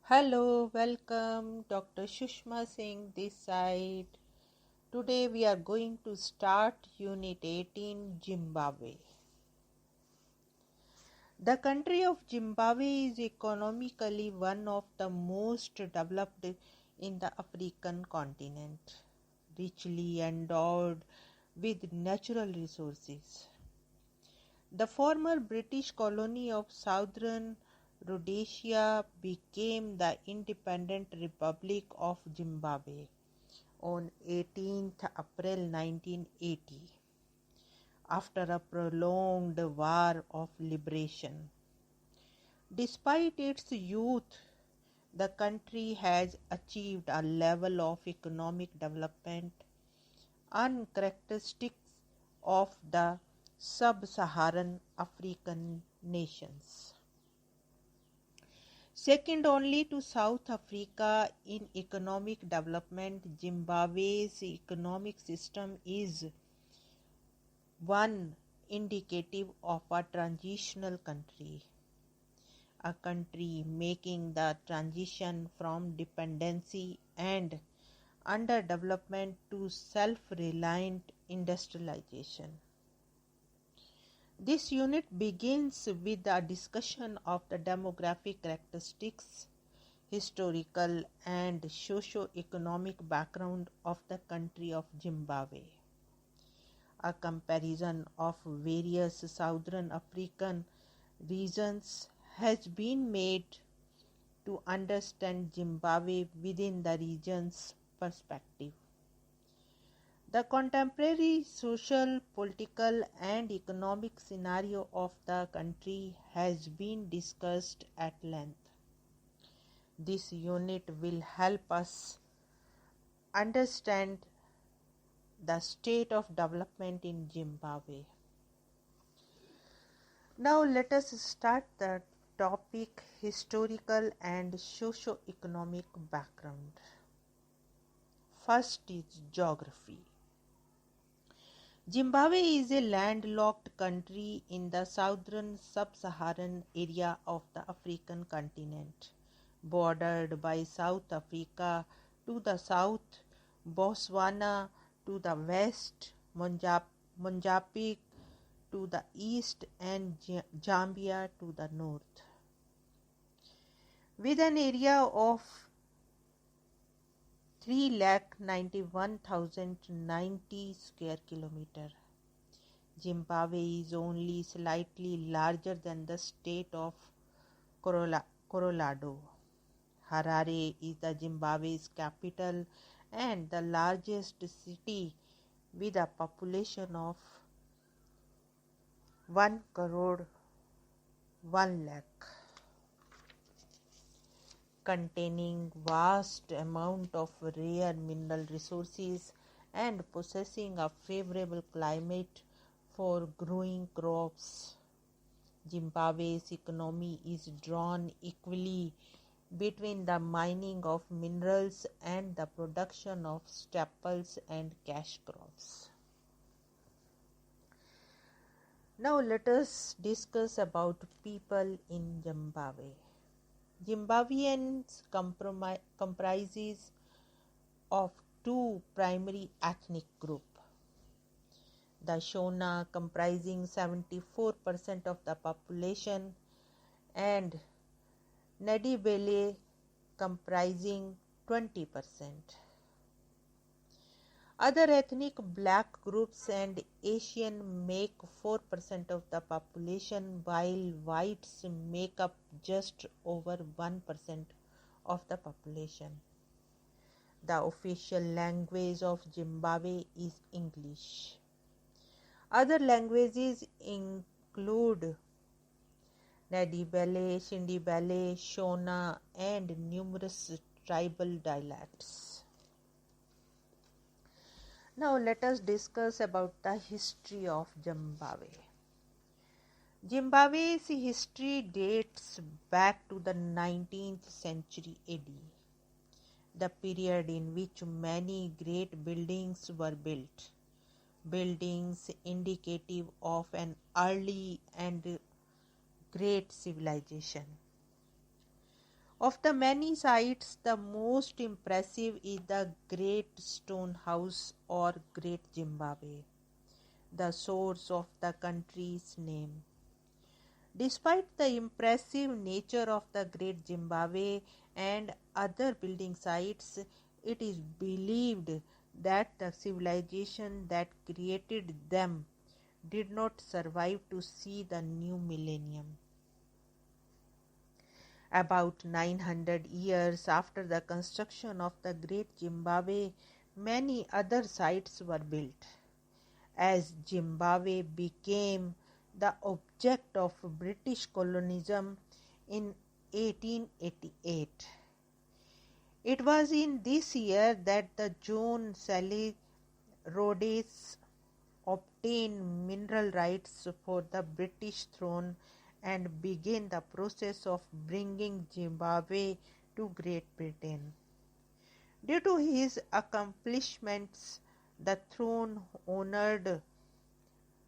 Hello, welcome. Dr. Sushma Singh this side. Today we are going to start Unit 18 Zimbabwe. The country of Zimbabwe is economically one of the most developed in the African continent, richly endowed with natural resources. The former British colony of Southern Rhodesia became the independent Republic of Zimbabwe on 18th April 1980 after a prolonged war of liberation. Despite its youth, the country has achieved a level of economic development uncharacteristic of the sub-Saharan African nations. Second only to South Africa in economic development, Zimbabwe's economic system is one indicative of a transitional country, a country making the transition from dependency and underdevelopment to self-reliant industrialization. This unit begins with a discussion of the demographic characteristics, historical and socio-economic background of the country of Zimbabwe. A comparison of various Southern African regions has been made to understand Zimbabwe within the region's perspective. The contemporary social, political, and economic scenario of the country has been discussed at length. This unit will help us understand the state of development in Zimbabwe. Now let us start the topic historical and socio-economic background. First is geography. Zimbabwe is a landlocked country in the southern sub-Saharan area of the African continent, bordered by South Africa to the south, Botswana to the west, Mozambique to the east, and Zambia to the north. With an area of 391,090 square kilometer. Zimbabwe is only slightly larger than the state of Colorado. Harare is the Zimbabwe's capital and the largest city with a population of 1 crore 1 lakh. Containing vast amount of rare mineral resources and possessing a favorable climate for growing crops. Zimbabwe's economy is drawn equally between the mining of minerals and the production of staples and cash crops. Now let us discuss about people in Zimbabwe. Zimbabweans comprises of two primary ethnic groups. The Shona comprising 74% of the population and Ndebele comprising 20%. Other ethnic black groups and Asian make 4% of the population, while whites make up just over 1% of the population. The official language of Zimbabwe is English. Other languages include Ndebele, Shindebele, Shona, and numerous tribal dialects. Now let us discuss about the history of Zimbabwe. Zimbabwe's history dates back to the 19th century AD, the period in which many great buildings were built, buildings indicative of an early and great civilization. Of the many sites, the most impressive is the Great Stone House or Great Zimbabwe, the source of the country's name. Despite the impressive nature of the Great Zimbabwe and other building sites, it is believed that the civilization that created them did not survive to see the new millennium. About 900 years after the construction of the Great Zimbabwe, many other sites were built. As Zimbabwe became the object of British colonialism in 1888. It was in this year that the John Sally Rhodes obtained mineral rights for the British throne and began the process of bringing Zimbabwe to Great Britain. Due to his accomplishments, the throne honored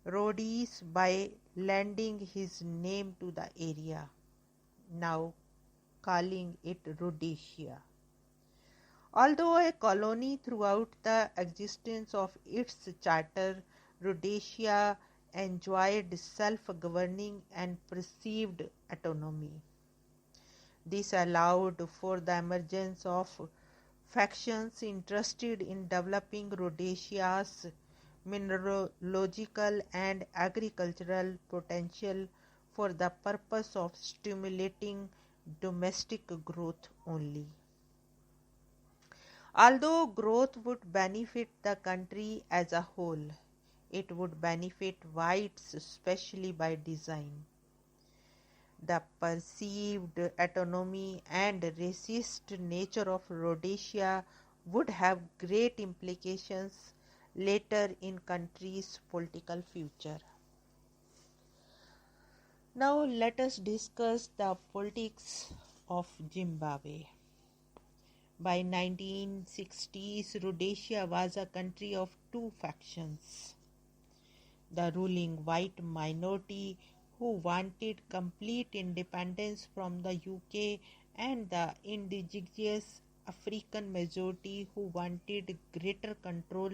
Rhodes by lending his name to the area, now calling it Rhodesia. Although a colony throughout the existence of its charter, Rhodesia enjoyed self-governing and perceived autonomy. This allowed for the emergence of factions interested in developing Rhodesia's mineralogical and agricultural potential for the purpose of stimulating domestic growth only. Although growth would benefit the country as a whole, it would benefit whites especially by design. The perceived autonomy and racist nature of Rhodesia would have great implications later in country's political future. Now let us discuss the politics of Zimbabwe. By 1960s, Rhodesia was a country of two factions. The ruling white minority who wanted complete independence from the UK and the indigenous African majority who wanted greater control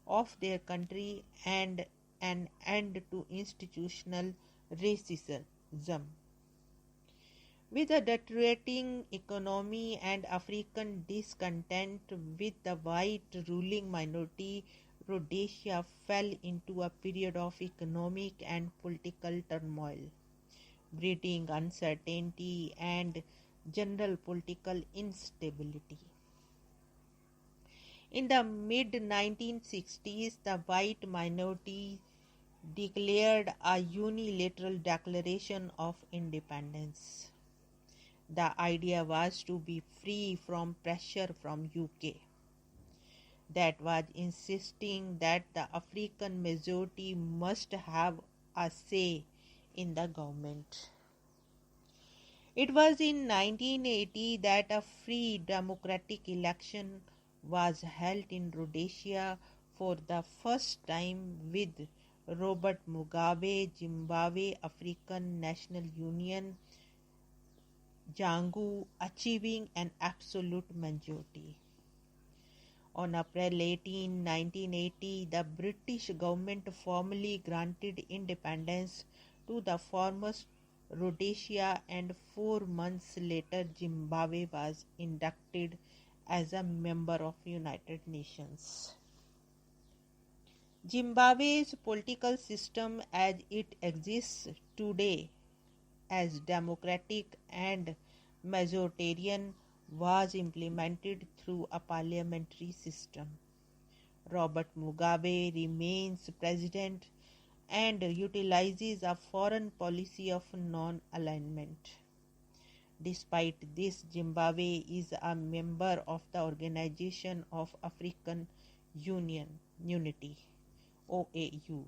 of their country and an end to institutional racism. With a deteriorating economy and African discontent with the white ruling minority, Rhodesia fell into a period of economic and political turmoil, breeding uncertainty and general political instability. In the mid-1960s, the white minority declared a unilateral declaration of independence. The idea was to be free from pressure from UK. That was insisting that the African majority must have a say in the government. It was in 1980 that a free democratic election was held in Rhodesia for the first time with Robert Mugabe, Zimbabwe African National Union, ZANU achieving an absolute majority. On April 18, 1980, the British government formally granted independence to the former Rhodesia, and 4 months later Zimbabwe was inducted as a member of United Nations. Zimbabwe's political system as it exists today as democratic and majoritarian was implemented through a parliamentary system. Robert Mugabe remains president and utilizes a foreign policy of non-alignment. Despite this, Zimbabwe is a member of the Organization of African Unity, OAU,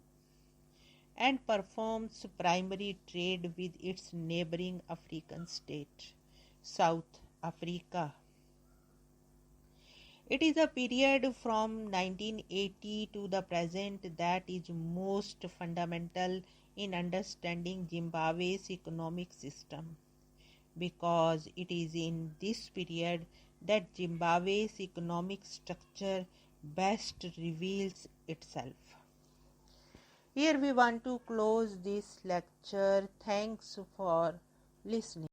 and performs primary trade with its neighboring African state, South Africa. It is a period from 1980 to the present that is most fundamental in understanding Zimbabwe's economic system. because it is in this period that Zimbabwe's economic structure best reveals itself. Here we want to close this lecture. Thanks for listening.